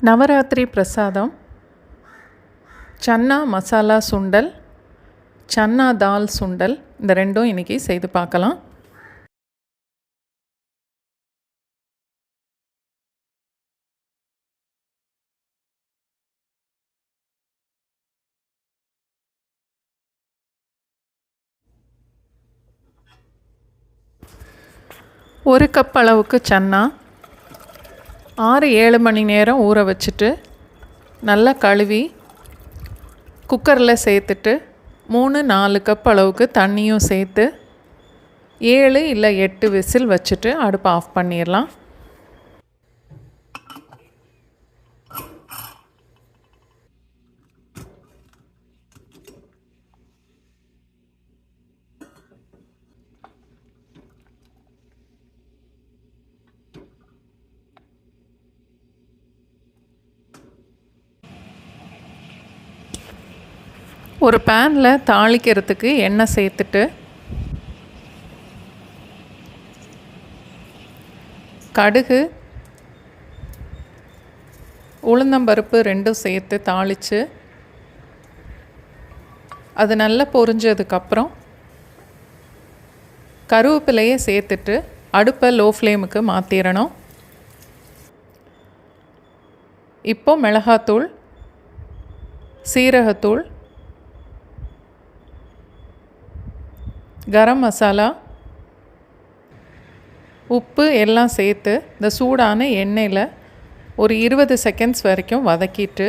நவராத்திரி பிரசாதம் சன்னா மசாலா சுண்டல், சன்னா தால் சுண்டல், இந்த ரெண்டும் இன்றைக்கி செய்து பார்க்கலாம். ஒரு கப் அளவுக்கு சன்னா 6-7 மணி நேரம் ஊற வச்சுட்டு நல்லா கழுவி குக்கரில் சேர்த்துட்டு 3-4 கப் அளவுக்கு தண்ணியும் சேர்த்து 7 இல்லை 8 விசில் வச்சுட்டு அடுப்பை ஆஃப் பண்ணிடலாம். ஒரு பேனில் தாளிக்கிறதுக்கு எண்ணெய் சேர்த்துட்டு கடுகு, உளுந்தம்பருப்பு ரெண்டும் சேர்த்து தாளித்து அது நல்லா பொரிஞ்சதுக்கப்புறம் கருவேப்பிலையை சேர்த்துட்டு அடுப்பை லோ ஃப்ளேமுக்கு மாற்றிடணும். இப்போ மிளகாத்தூள், சீரகத்தூள், கரம் மசாலா, உப்பு எல்லாம் சேர்த்து இந்த சூடான எண்ணெயில் ஒரு 20 செகண்ட்ஸ் வரைக்கும் வதக்கிட்டு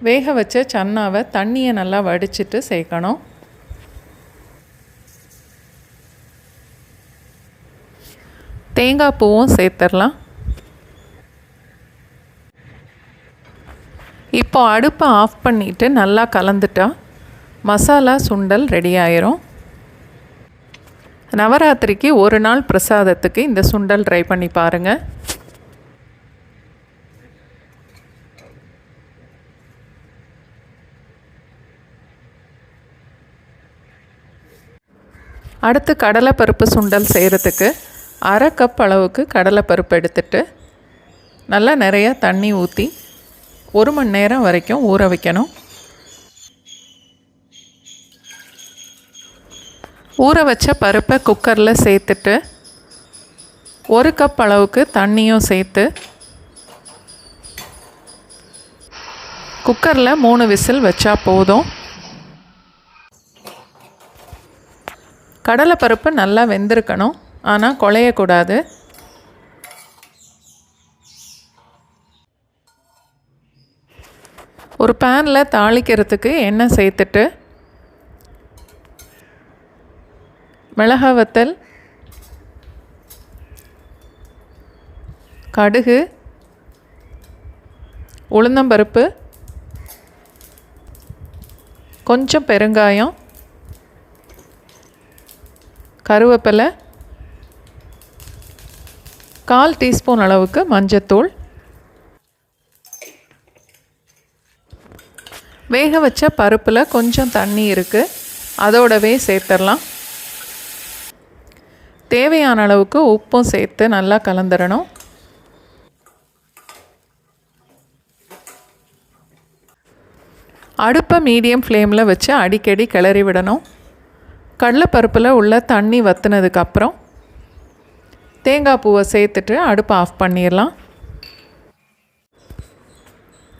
வேக வச்ச சன்னாவை தண்ணியை நல்லா வடிச்சிட்டு சேர்க்கணும். தேங்காய் பூவும் சேர்த்துடலாம். இப்போ அடுப்பை ஆஃப் பண்ணிவிட்டு நல்லா கலந்துட்டா மசாலா சுண்டல் ரெடி ஆயிரும். நவராத்திரிக்கு ஒரு நாள் பிரசாதத்துக்கு இந்த சுண்டல் ட்ரை பண்ணி பாருங்கள். அடுத்து கடலைப்பருப்பு சுண்டல் செய்கிறதுக்கு 1/2 கப் அளவுக்கு கடலைப்பருப்பு எடுத்துட்டு நல்லா நிறையா தண்ணி ஊற்றி 1 மணி நேரம் வரைக்கும் ஊற வைக்கணும். ஊற வச்ச பருப்பை குக்கரில் சேர்த்துட்டு 1 கப் அளவுக்கு தண்ணியும் சேர்த்து குக்கரில் 3 விசில் வச்சா போதும். கடலைப்பருப்பு நல்லா வெந்திருக்கணும், ஆனால் குழையக்கூடாது. ஒரு பேனில் தாளிக்கிறதுக்கு எண்ணெய் சேர்த்துட்டு மிளகாய் வத்தல், கடுகு, உளுந்தம்பருப்பு, கொஞ்சம் பெருங்காயம், கருவேப்பிலை, 1/4 டீஸ்பூன் அளவுக்கு மஞ்சத்தூள், வேக வச்ச பருப்பில் கொஞ்சம் தண்ணி இருக்குது, அதோடவே சேர்த்துடலாம். தேவையான அளவுக்கு உப்பும் சேர்த்து நல்லா கலந்துடணும். அடுப்பை மீடியம் ஃப்ளேமில் வச்சு அடிக்கடி கிளறி விடணும். கடலைப்பருப்பில் உள்ள தண்ணி வற்றினதுக்கப்புறம் தேங்காய் பூவை சேர்த்துட்டு அடுப்பை ஆஃப் பண்ணிடலாம்.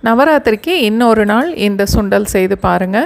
நவராத்திரிக்கு இன்னொரு நாள் இந்த சுண்டல் செய்து பாருங்கள்.